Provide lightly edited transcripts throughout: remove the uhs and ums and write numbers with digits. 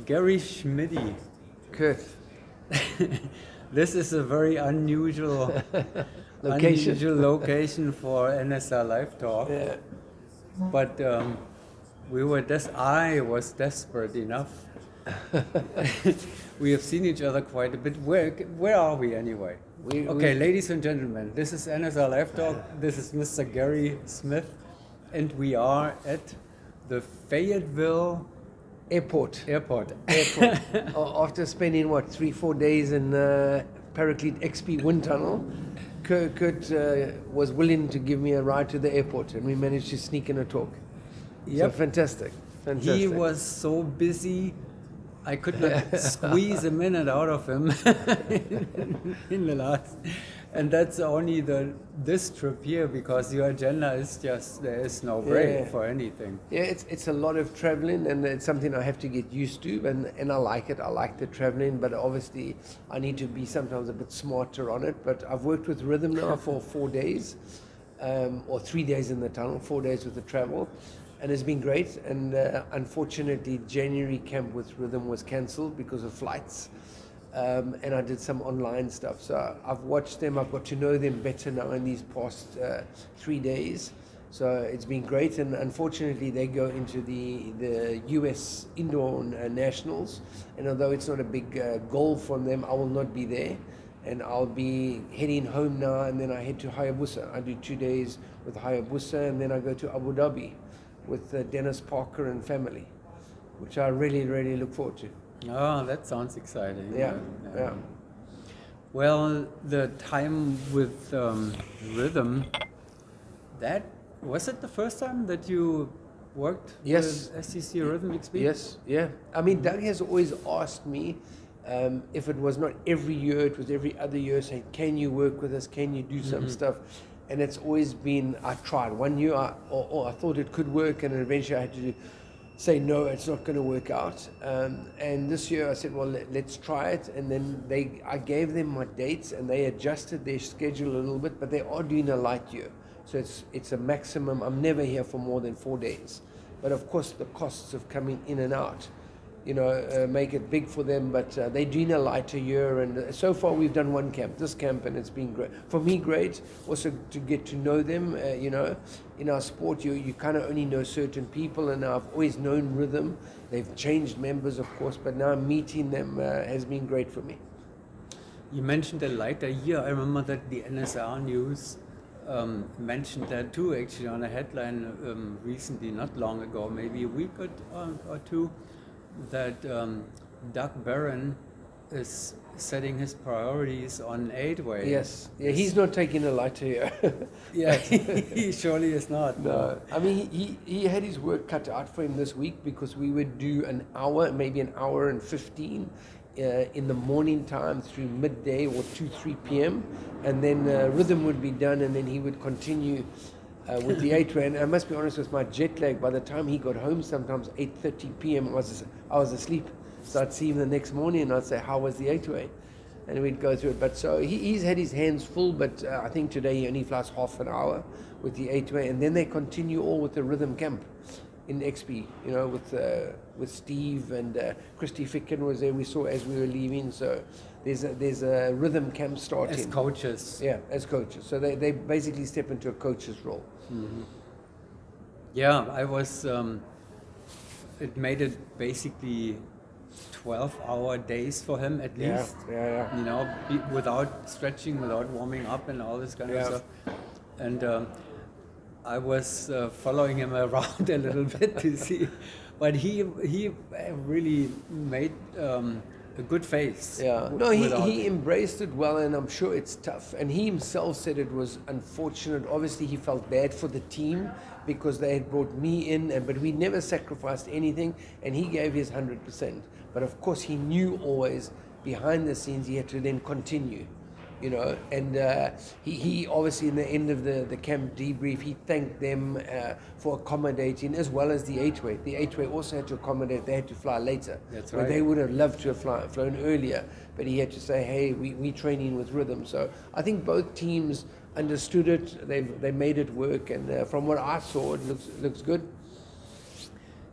Gary Schmidty. Kurt. This is a very unusual Location. location for NSL Live Talk. Yeah. But I was desperate enough. We have seen each other quite a bit. Where are we anyway? Ladies and gentlemen, this is NSL Live Talk. This is Mr. Gary Smith, and we are at the Fayetteville Airport. After spending 3-4 days in Paraclete XP wind tunnel, Kurt was willing to give me a ride to the airport, and we managed to sneak in a talk. Yep. So fantastic. He was so busy, I could not squeeze a minute out of him in the last. And that's only this trip here, because your agenda is just, there is no break for anything. Yeah, it's a lot of traveling, and it's something I have to get used to, and I like it. I like the traveling, but obviously I need to be sometimes a bit smarter on it. But I've worked with Rhythm now for 4 days, or 3 days in the tunnel, 4 days with the travel. And it's been great, and unfortunately January camp with Rhythm was cancelled because of flights, and I did some online stuff. So I've watched them, I've got to know them better now in these past 3 days. So it's been great, and unfortunately they go into the US Indoor Nationals, and although it's not a big goal from them, I will not be there. And I'll be heading home now, and then I head to Hayabusa. I do 2 days with Hayabusa, and then I go to Abu Dhabi with Dennis Parker and family, which I really, really look forward to. Oh, that sounds exciting. Yeah. Well, the time with Rhythm, was it the first time that you worked with SCC Rhythm XP? Yes, yeah. I mean, Doug has always asked me, if it was not every year, it was every other year, saying, can you work with us, can you do some stuff? And it's always been, I tried. 1 year, I thought it could work, and eventually I had to say, no, it's not going to work out. And this year I said, well, let's try it. And then I gave them my dates, and they adjusted their schedule a little bit, but they are doing a light year. So it's a maximum. I'm never here for more than 4 days. But of course, the costs of coming in and out, make it big for them, but they're doing a lighter year, and so far we've done one camp, this camp, and it's been great. For me, great, also to get to know them, in our sport, you kind of only know certain people, and I've always known Rhythm. They've changed members, of course, but now meeting them has been great for me. You mentioned a lighter year. I remember that the NSR News mentioned that too, actually, on a headline recently, not long ago, maybe a week or two, that Doug Barron is setting his priorities on 8-way. Yes, yeah, he's not taking a lighter year. Yeah, he surely is not. No, I mean, he had his work cut out for him this week, because we would do an hour, maybe an hour and 15 in the morning time through midday or 2-3 p.m. And then Rhythm would be done, and then he would continue with the 8-way. And I must be honest, with my jet lag, by the time he got home, sometimes 8:30 p.m. I was asleep. So I'd see him the next morning, and I'd say, how was the 8-way? And we'd go through it. But so he's had his hands full, but I think today he only flies half an hour with the 8-way, and then they continue all with the Rhythm camp in XP, with Steve, and Christy Ficken was there, we saw as we were leaving. So there's a Rhythm camp starting. As coaches. Yeah, as coaches. So they basically step into a coach's role. Mm-hmm. Yeah, I was, it made it basically 12-hour days for him at least. Yeah. Without stretching, without warming up and all this kind of stuff. And I was following him around a little bit to see, but he really made a good face. Yeah, no, he embraced it well, and I'm sure it's tough. And he himself said it was unfortunate. Obviously, he felt bad for the team because they had brought me in, but we never sacrificed anything, and he gave his 100%. But of course, he knew always behind the scenes he had to then continue. And he obviously in the end of the camp debrief, he thanked them for accommodating, as well as the 8-way. The 8-way also had to accommodate, they had to fly later. That's right. They would have loved to have flown earlier, but he had to say, hey, we training with Rhythm. So I think both teams understood it, they made it work, and from what I saw, it looks good.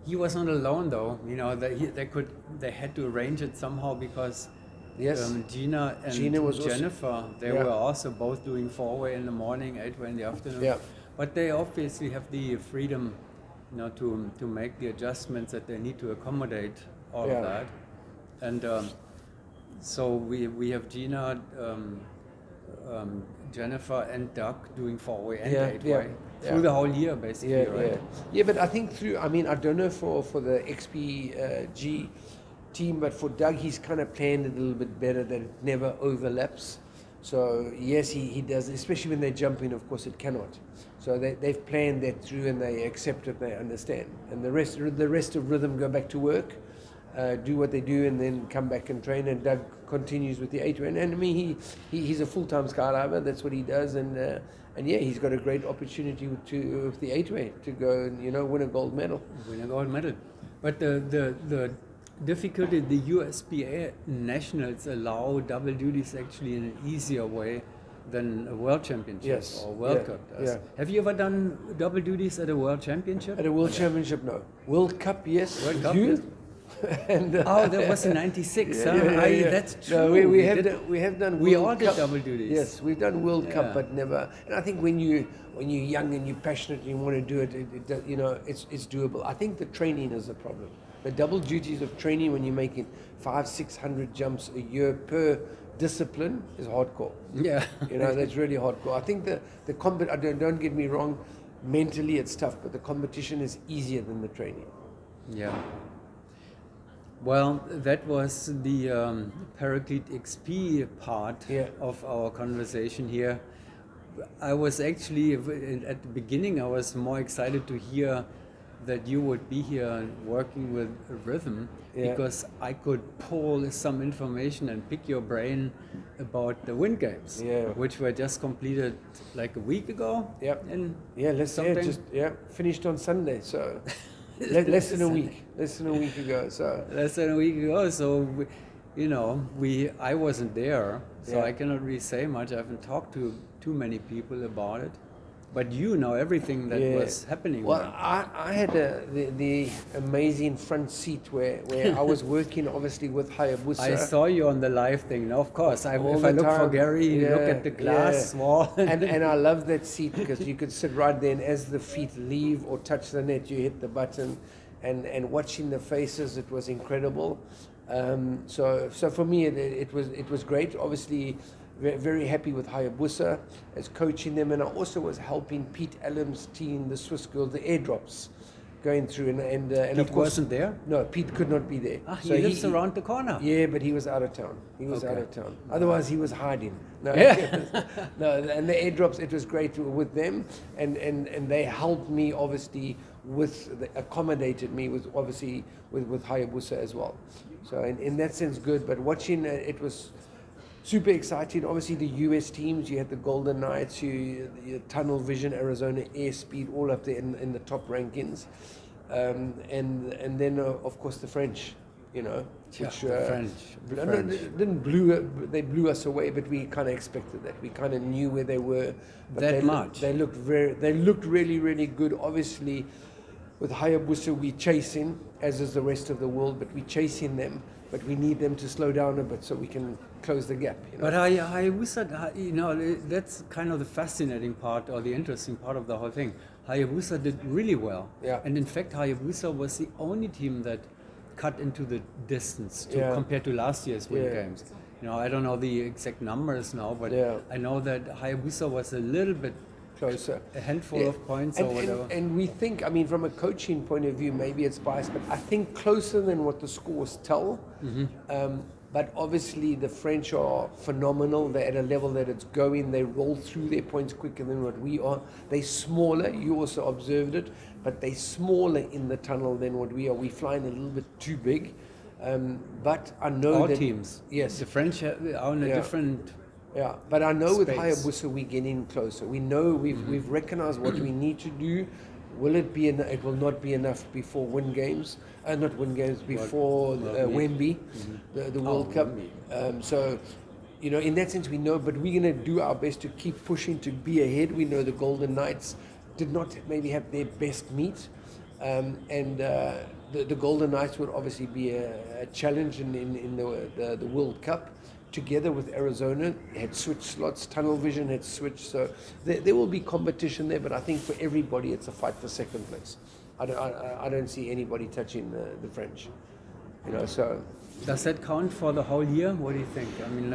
he was not alone though. You know, they had to arrange it somehow because Yes. Gina and Gina was also- Jennifer, they Yeah. were also both doing 4-way in the morning, 8-way in the afternoon. Yeah. But they obviously have the freedom, you know, to make the adjustments that they need to accommodate all Yeah. of that. And so we have Gina, Jennifer, and Doug doing 4-way and Yeah, 8-way yeah, through yeah. the whole year, basically, Yeah, right? yeah. But I think I don't know for the XPG team, but for Doug, he's kind of planned it a little bit better that it never overlaps. So yes, he does, especially when they jump in, of course it cannot. So they've planned that through and they accept it, they understand. And the rest of Rhythm go back to work, do what they do, and then come back and train. And Doug continues with the 8-way. And I mean, he's a full-time skydiver. That's what he does. And yeah, he's got a great opportunity with the 8-way to go and win a gold medal. Win a gold medal. But the difficulty, the USPA nationals allow double duties actually in an easier way than a World Championship Yes. or World Yeah. Cup does. Yeah. Have you ever done double duties at a World Championship? At a World Championship, no. World Cup, yes. World Cup, You? yes. And, Oh, that was in '96, huh? That's true. No, we have done. We World all did Cup. double duties. Yes, we've done World Yeah. Cup, but never. And I think when you're young and you're passionate and you want to do it, it's doable. I think the training is the problem. The double duties of training when you're making 500-600 jumps a year per discipline is hardcore. Yeah. That's really hardcore. I think the don't get me wrong, mentally it's tough, but the competition is easier than the training. Yeah. Well, that was the Paraclete XP part Yeah. of our conversation here. I was actually, at the beginning, I was more excited to hear that you would be here working with Rhythm, Yeah. because I could pull some information and pick your brain about the Wind Games, Yeah. which were just completed like a week ago. Yep. And Let's say something. finished on Sunday, so less than a week ago. So Less than a week ago, so I wasn't there, so Yeah. I cannot really say much. I haven't talked to too many people about it, but you know everything that was happening. Well, there. I had the amazing front seat where I was working obviously with Hayabusa. I saw you on the live thing. Now, of course, All if I the look for time. Gary, you look Yeah, at the glass yeah. wall. and I love that seat because you could sit right there, and as the feet leave or touch the net, you hit the button, and watching the faces, it was incredible. So for me, it was great. Obviously, very happy with Hayabusa as coaching them, and I also was helping Pete Allen's team, the Swiss girls, the airdrops going through, and Pete of course wasn't there? No, Pete could not be there. He lives around the corner. Yeah, but he was out of town. Okay. Out of town. Otherwise, he was hiding. No, Yeah. no. And the airdrops, it was great with them, and they helped me obviously accommodated me with Hayabusa as well. So in that sense, good. But watching it was super exciting. Obviously, the US teams, you had the Golden Knights, you Tunnel Vision, Arizona Airspeed, all up there in the top rankings, and then of course the French, which the French. they blew us away, but we kind of expected that. We kind of knew where they were. But they looked really, really good. Obviously, with Hayabusa, we're chasing, as is the rest of the world, but we're chasing them. But we need them to slow down a bit so we can close the gap. But Hayabusa, that's kind of the fascinating part or the interesting part of the whole thing. Hayabusa did really well. Yeah. And in fact, Hayabusa was the only team that cut into the distance compared to last year's Wind Games. I don't know the exact numbers now, but I know that Hayabusa was a little bit closer, a handful of points or whatever. And we think, from a coaching point of view, maybe it's biased, but I think closer than what the scores tell. Mm-hmm. But obviously the French are phenomenal. They're at a level that it's going. They roll through their points quicker than what we are. They're smaller. You also observed it. But they're smaller in the tunnel than what we are. We're flying a little bit too big. But I know All that... teams. Yes. The French are on a different... Yeah, but I know with space. Hayabusa we're getting closer. We know we've recognized what we need to do. Will it be enough? It will not be enough before Wind Games. Not Wind Games, before Wemby, the World Cup. So, in that sense we know, but we're going to do our best to keep pushing to be ahead. We know the Golden Knights did not maybe have their best meet. and the Golden Knights would obviously be a challenge in the World Cup. Together with Arizona, had switched slots. Tunnel Vision had switched, so there will be competition there. But I think for everybody, it's a fight for second place. I don't see anybody touching the French. So Does that count for the whole year? What do you think? I mean,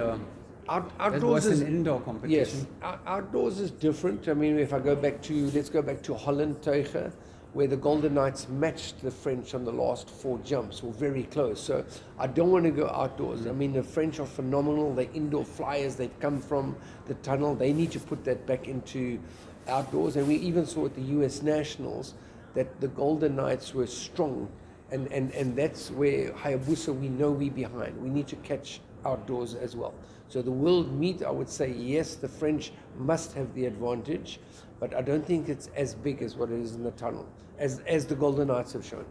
outdoors it was is an indoor competition. yes. Outdoors is different. I mean, if I go back to let's go back to Holland, Teuge, where the Golden Knights matched the French on the last 4 jumps, or very close. So I don't want to go outdoors. I mean, the French are phenomenal. They're indoor flyers. They've come from the tunnel. They need to put that back into outdoors. And we even saw at the US Nationals that the Golden Knights were strong. And that's where Hayabusa, we know we're behind. We need to catch outdoors as well. So the world meet, I would say, yes, the French must have the advantage, but I don't think it's as big as what it is in the tunnel, as the Golden Knights have shown.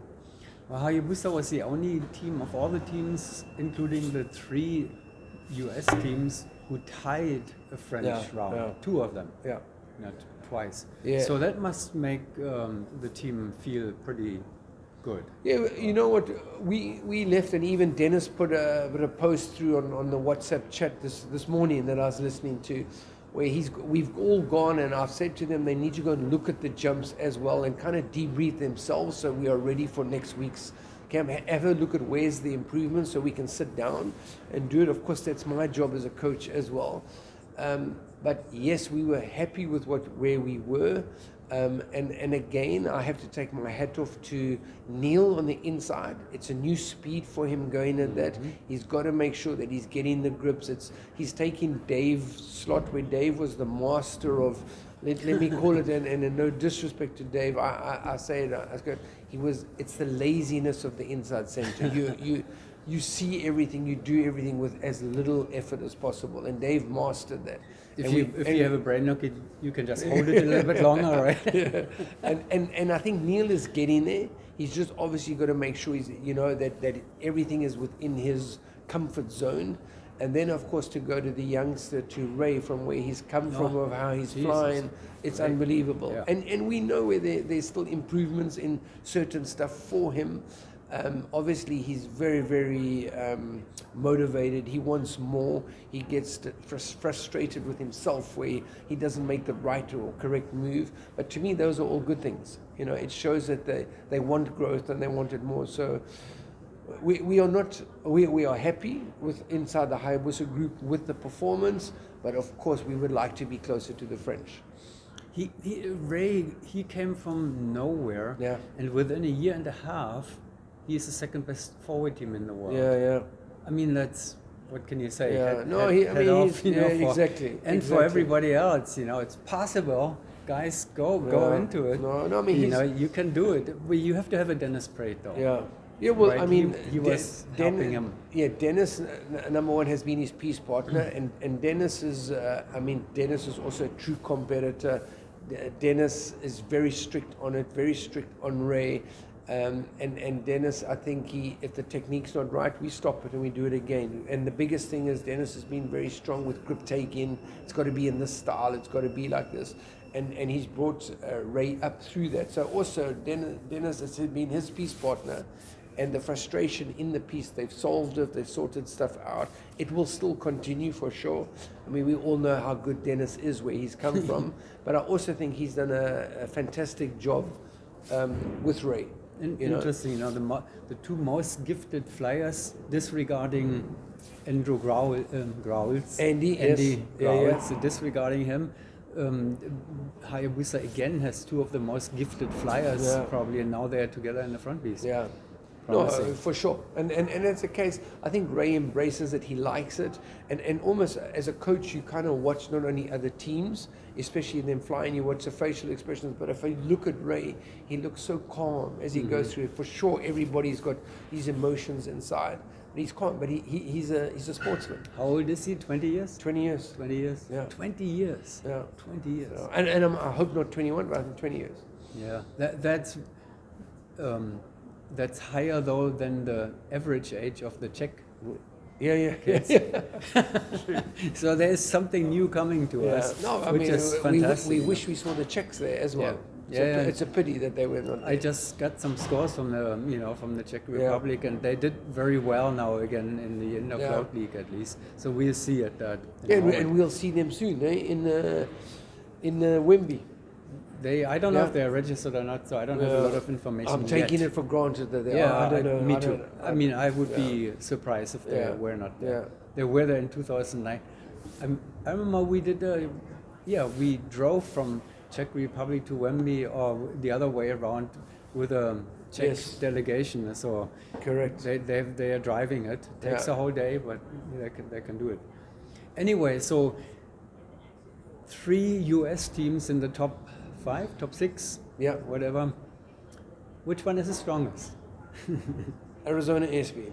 Well, Hayabusa was the only team of all the teams, including the 3 US teams, who tied a French round. Yeah. 2 of them, Yeah. not twice. Yeah. So that must make the team feel pretty good. Yeah, you know what? We left, and even Dennis put a post through on the WhatsApp chat this morning that I was listening to, where we've all gone, and I've said to them they need to go and look at the jumps as well and kind of debrief themselves so we are ready for next week's camp. Have a look at where's the improvement so we can sit down and do it. Of course, that's my job as a coach as well. But yes, we were happy with where we were. And again, I have to take my hat off to Neil on the inside. It's a new speed for him going at that. He's got to make sure that he's getting the grips. He's taking Dave's slot, where Dave was the master of, let me call it, and no disrespect to Dave, I say it, it's the laziness of the inside center. You see everything, you do everything with as little effort as possible, and Dave mastered that. If you have a brain knock, you can just hold it a little bit longer, right? Yeah. And I think Neil is getting there. He's just obviously got to make sure that everything is within his comfort zone. And then, of course, to go to the youngster, to Ray, from where he's come from, of how he's flying, it's unbelievable. Yeah. And we know where there's still improvements in certain stuff for him. Obviously, he's very, very motivated. He wants more. He gets frustrated with himself where he doesn't make the right or correct move. But to me, those are all good things. It shows that they want growth and they want it more. So we are happy with inside the Hayabusa group with the performance. But of course, we would like to be closer to the French. Ray came from nowhere, and within a year and a half, he's the second best forward team in the world. Yeah. I mean, that's, what can you say? Yeah. Exactly. And for everybody else, it's possible. Guys, go into it. No, I mean, you can do it. But you have to have a Dennis Praet, though. Yeah, well, right? I mean, he was helping him. Yeah, Dennis, number one, has been his peace partner, and Dennis is, Dennis is also a true competitor. Dennis is very strict on it, very strict on Ray. And Dennis, I think if the technique's not right, we stop it and we do it again. And the biggest thing is Dennis has been very strong with grip take-in. It's got to be in this style. It's got to be like this. And he's brought Ray up through that. So also Dennis has been his peace partner. And the frustration in the piece, they've solved it, they've sorted stuff out. It will still continue for sure. I mean, we all know how good Dennis is, where he's come from. But I also think he's done a fantastic job with Ray. Interesting, the 2 most gifted flyers, disregarding Andrew Growls, Andy Growls, disregarding him. Hayabusa again has 2 of the most gifted flyers probably, and now they're together in the front piece. Yeah. No, for sure. And it's a case, I think Ray embraces it, he likes it. And almost as a coach, you kind of watch not only other teams, especially them flying, you watch the facial expressions, but if I look at Ray, he looks so calm as he goes through it. For sure, everybody's got these emotions inside. But he's calm, but he's a sportsman. How old is he? 20 years? 20 years. 20 years? Yeah. 20 years? Yeah. 20 years. Yeah. And I hope not 21, but I think 20 years. Yeah. That's higher though than the average age of the Czech. Yeah. So there's something new coming to us, No, I which mean, is fantastic. we wish we saw the Czechs there as well. It's a pity that they were not there. I just got some scores from the Czech Republic, and they did very well now again in the Indoor Cloud League at least. So we'll see at that. And we'll see them soon, in Wembley. I don't know if they're registered or not, so I don't have a lot of information. I'm taking it for granted that they are. I don't know. Me too. I mean, I would be surprised if they were not there. They were there in 2009. I remember we did we drove from Czech Republic to Wembley or the other way around with a Czech delegation. So correct. They are driving it. It takes a whole day, but they can do it. Anyway, so 3 US teams in the top 5, top 6, whatever. Which one is the strongest? Arizona Airspeed.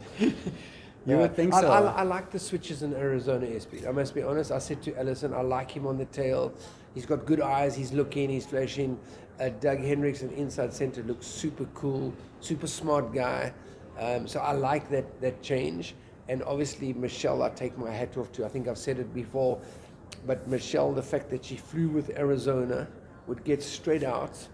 You would think so. I like the switches in Arizona Airspeed. I must be honest. I said to Allison, I like him on the tail. He's got good eyes. He's looking. He's flashing. Doug Hendrickson, inside center, looks super cool, super smart guy. So I like that change. And obviously, Michelle, I take my hat off to. I think I've said it before. But Michelle, the fact that she flew with Arizona, would get straight out.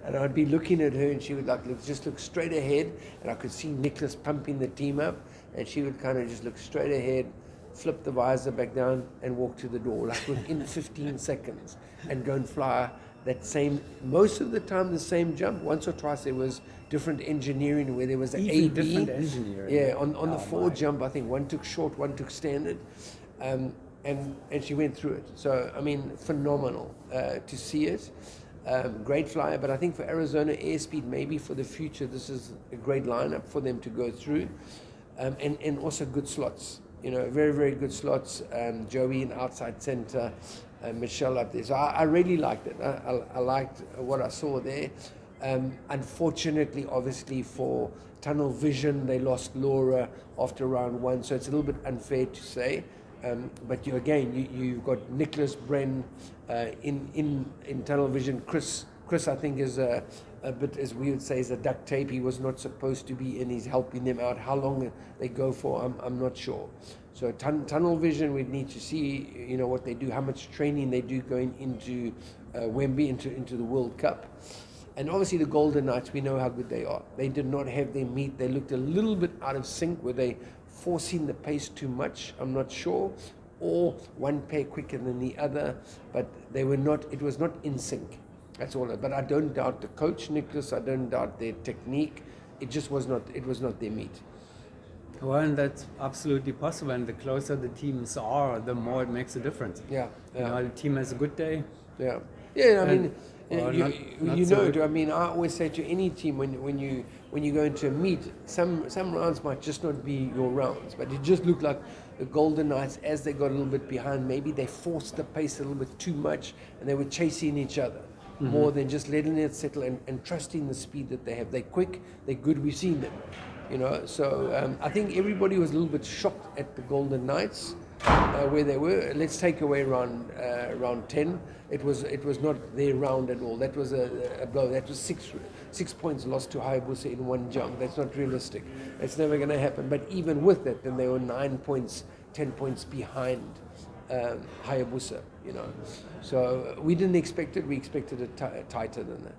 And I'd be looking at her and she would just look straight ahead, and I could see Nicholas pumping the team up, and she would kind of just look straight ahead, flip the visor back down and walk to the door, like within 15 seconds, and go and fly that same, most of the time the same jump. Once or twice there was different engineering where there was an A, B. Different engineering. Yeah, on the forward jump, I think one took short, one took standard. And she went through it. So, I mean, phenomenal to see it. Great flyer, but I think for Arizona Airspeed, maybe for the future, this is a great lineup for them to go through. And also good slots, very, very good slots. Joey in outside center, Michelle up there. So I really liked it. I liked what I saw there. Unfortunately, obviously, for Tunnel Vision, they lost Laura after round 1, so it's a little bit unfair to say. But you've got Nicholas Bren in Tunnel Vision. Chris, I think, is a bit, as we would say, is a duct tape. He was not supposed to be in. He's helping them out. How long they go for, I'm not sure. So Tunnel Vision, we need to see, what they do, how much training they do going into Wembley, into the World Cup. And obviously the Golden Knights, we know how good they are. They did not have their meet. They looked a little bit out of sync. Were they forcing the pace too much? I'm not sure. Or one pair quicker than the other. But they were not, it was not in sync. That's all. But I don't doubt the coach, Nicholas. I don't doubt their technique. It just was not their meet. Well, and that's absolutely possible. And the closer the teams are, the more it makes a difference. Yeah. The team has a good day. Yeah. Yeah, I mean, I mean, I always say to any team when you go into a meet, some rounds might just not be your rounds, but it just looked like the Golden Knights, as they got a little bit behind, maybe they forced the pace a little bit too much, and they were chasing each other more than just letting it settle and trusting the speed that they have. They're quick, they're good. We've seen them, So I think everybody was a little bit shocked at the Golden Knights. Where they were. Let's take away round 10. It was not their round at all. That was a blow. That was six points lost to Hayabusa in one jump. That's not realistic. It's never going to happen. But even with that, then they were 9 points, 10 points behind Hayabusa. So we didn't expect it. We expected it tighter than that.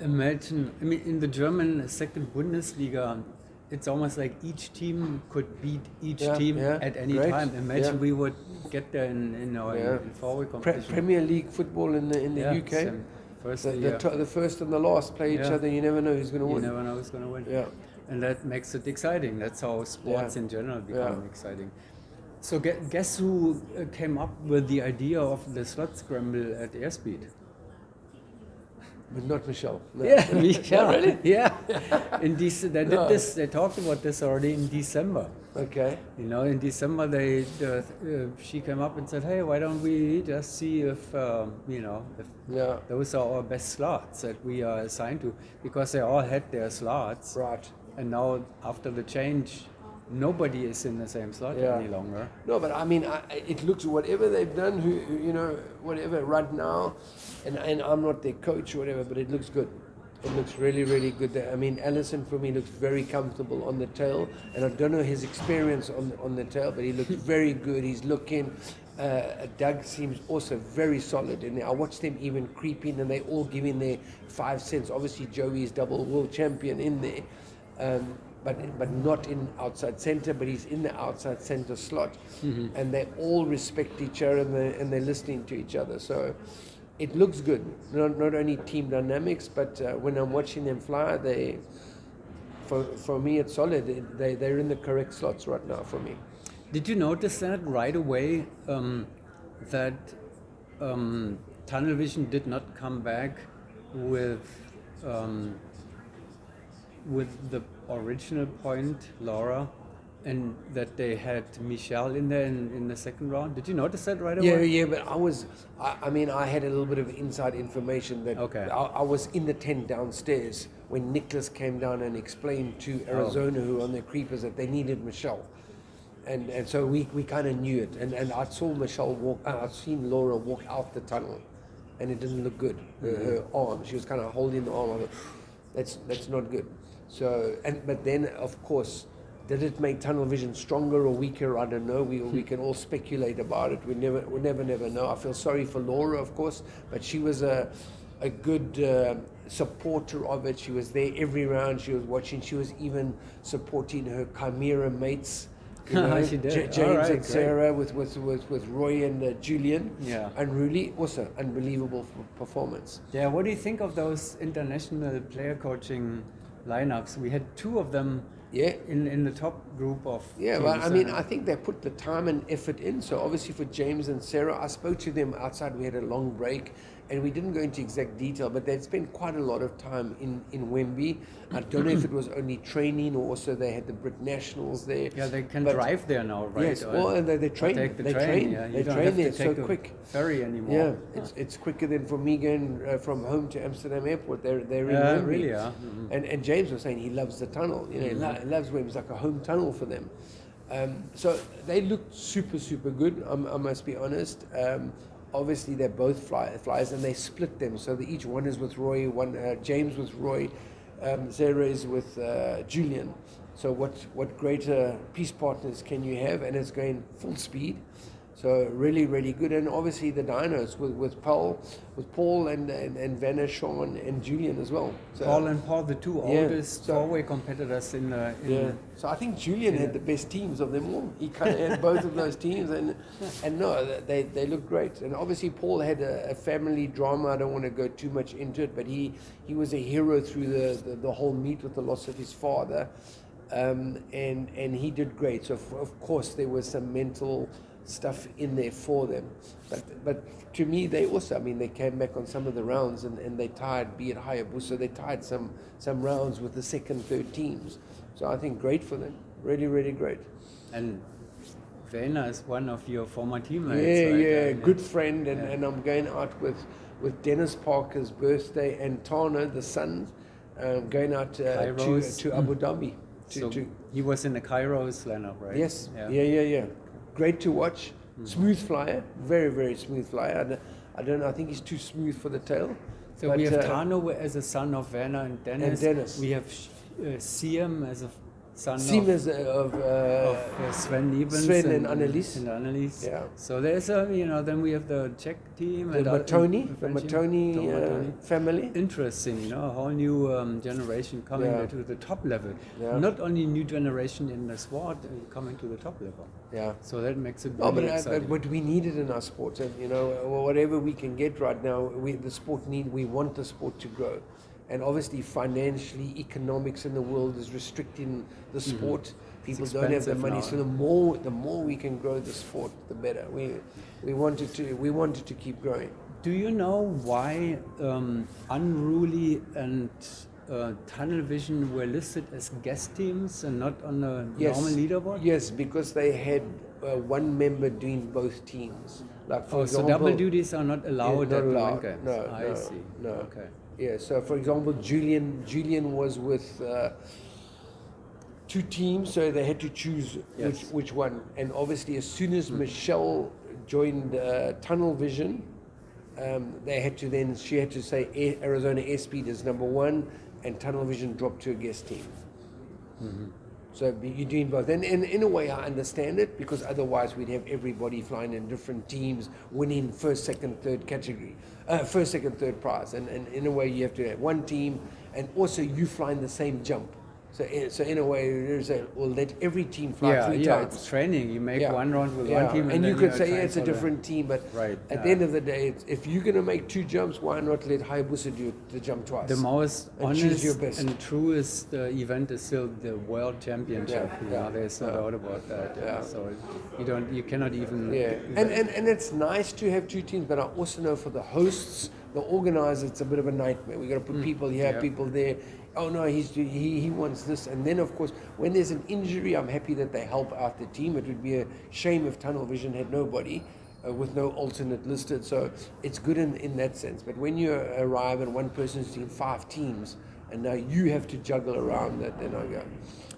Imagine, in the German second Bundesliga, it's almost like each team could beat each team at any time. Imagine we would get there in forward competition. Premier League football in the UK. The first and the last play each other. You never know who's going to win. You never know who's going to win. Yeah. And that makes it exciting. That's how sports in general become exciting. So guess who came up with the idea of the slot scramble at Airspeed? But not Michelle. No. Yeah, Michelle. Really? Yeah. They did this. They talked about this already in December. Okay. In December, she came up and said, "Hey, why don't we just see if those are our best slots that we are assigned to, because they all had their slots, right? And now after the change, nobody is in the same slot any longer." No, but I mean, it looks, whatever they've done, whatever right now, and I'm not their coach or whatever, but it looks good. It looks really, really good. I mean, Allison for me looks very comfortable on the tail, and I don't know his experience on the tail, but he looks very good. He's looking, Doug seems also very solid, and I watched them even creep in, and they all giving their 5 cents. Obviously, Joey's double world champion in there, but not in outside center, but he's in the outside center slot, and they all respect each other, and they're listening to each other. So it looks good. Not only team dynamics, but when I'm watching them fly, for me it's solid. They're in the correct slots right now for me. Did you notice that right away that tunnel vision did not come back with the original point, Laura, and that they had Michelle in there in the second round? Did you notice that right away? Yeah, but I had a little bit of inside information that Okay. I was in the tent downstairs when Nicholas came down and explained to Arizona, who were on their creepers, that they needed Michelle. And so we kind of knew it. And I saw Michelle I'd seen Laura walk out the tunnel, and it didn't look good. Her arm, she was kind of holding the arm. I thought, that's not good. So, but then, of course, did it make tunnel vision stronger or weaker? I don't know. We can all speculate about it. We'll never know. I feel sorry for Laura, of course, but she was a good supporter of it. She was there every round. She was watching. She was even supporting her Chimera mates. You know, She did. James All right, and great. Sarah with Roy and Julian. Yeah. And really also unbelievable performance. Yeah, what do you think of those international player coaching lineups? We had two of them Yeah. in the top group of Yeah, teams. well, I mean, I think they put the time and effort in. So obviously for James and Sarah, I spoke to them outside. We had a long break, and we didn't go into exact detail, but they'd spent quite a lot of time in Wemby. I don't know if it was only training or also they had the Brit Nationals there. Yeah, they can But- drive there now, right? Yes, Or- well, and they or train. take the They train. train. Yeah, you They don't train have to there so take a quick. ferry anymore. Yeah, it's quicker than for me going from home to Amsterdam Airport. They're in Yeah, Wemby. really, yeah. Mhm. And James was saying he loves the tunnel. You know, he loves Wemby. It's like a home tunnel for them. So they looked super good. I must be honest. Obviously, they're both flyers, and they split them so that each one is with Roy. James with Roy, Sarah is with Julian. So what greater peace partners can you have? And it's going full speed. So really good. And obviously the dinos with Paul and Vanna, Sean and Julian as well. So, Paul, the two Yeah, oldest so- four-way competitors in yeah. So I think Julian had the best teams of them all. He kind of had both of those teams, and no, they look great. And obviously Paul had a family drama. I don't want to go too much into it, but he was a hero through the whole meet with the loss of his father, and he did great. So of course there was some mental stuff in there for them, but to me they also, I mean, they came back on some of the rounds and they tied, be it Hayabusa, they tied some rounds with the second, third teams. So I think great for them, really great. And Vena is one of your former teammates, Yeah, right? good friend, and I'm going out with Dennis Parker's birthday and Tana, the son, going out to Abu Dhabi. So he was in the Kairos lineup, right? Yes, yeah. Great to watch. Smooth flyer, very smooth flyer. I don't know, I think he's too smooth for the tail. So we have Tano as a son of Werner and Dennis. We have Siem as a son Siemens of Sven Niebens Sven and Annelies. Yeah. So there's then we have the Czech team. The Matoni family. Interesting, a whole new generation coming to the top level. Yeah. Not only new generation in the sport coming to the top level. Yeah. So that makes it really exciting. But we need it in our sport, and whatever we can get right now, we want the sport to grow. And obviously, financially, economics in the world is restricting the sport. People don't have the money, so the more we can grow the sport, the better. We want it to keep growing. Do you know why Unruly and Tunnel Vision were listed as guest teams and not on the normal leaderboard? Yes, because they had one member doing both teams. Like for so example, double duties are not allowed not at the allowed. Wing Games. No, I see. No. Okay. Yeah, so for example, Julian was with two teams, so they had to choose which one. And obviously, as soon as Michelle joined Tunnel Vision, she had to say Arizona Airspeed is number one, and Tunnel Vision dropped to a guest team. So you're doing both. And in a way, I understand it, because otherwise we'd have everybody flying in different teams, winning first, second, third category, first, second, third prize. And in a way, you have to have one team, and also you flying the same jump. So in a way, we'll let every team fly three times. It's training. You make one round with one team, and you then could are say trying it's a for the- different team, but Right, at the end of the day, if you're going to make 2 jumps, why not let Hayabusa do the jump twice? The most and choose your best. honest and truest event is still the World Championship. There's no doubt about that. So you cannot even. Yeah, and it's nice to have 2 teams, but I also know for the hosts, the organizers, it's a bit of a nightmare. We got to put people here, people there. Oh no, he wants this, and then of course when there's an injury, I'm happy that they help out the team. It would be a shame if Tunnel Vision had nobody. With no alternate listed, so it's good in that sense. But when you arrive and one person's doing 5 teams, and now you have to juggle around that, then I go.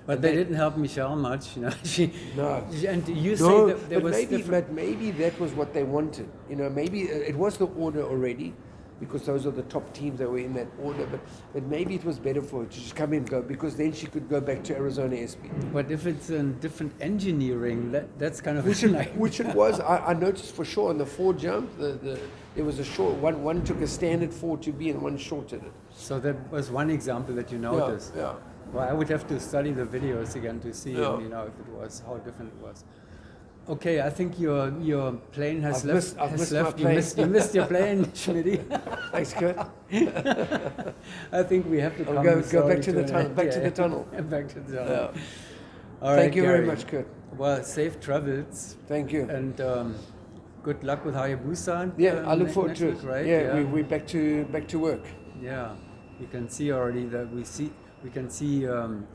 But they didn't help Michelle much, you know. And you say No, that there but was different. maybe that was what they wanted. You know, maybe it was the order already, because those are the top teams that were in that order. But maybe it was better for her to just come in and go, because then she could go back to Arizona SP. But if it's in different engineering, that's kind of Which it was. I noticed for sure on the 4 jump, there was a short one took a standard 4-2B and one shorted it. So that was one example that you noticed. Yeah. Well, I would have to study the videos again to see, Yeah. you know, if it was how different it was. Okay, I think your plane has left. I've missed my plane. You missed your plane, Schmitty. Thanks, Kurt. I think we have to come. Go back to the tunnel. Back to the tunnel. Back to the tunnel. Yeah. All right, Thank you Gary. very much, Kurt. Well, safe travels. Thank you. And good luck with Hayabusa. Yeah, I look forward to it. Right? Yeah, we're back to work. Yeah, you can see already that we can see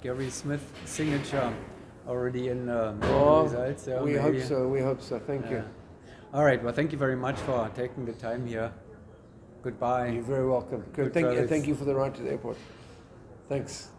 Gary Smith's signature already in the results. Yeah, we maybe. hope so. Thank you. All right. Well, thank you very much for taking the time here. Goodbye. You're very welcome. Good Thank travels. you for the ride to the airport. Thanks.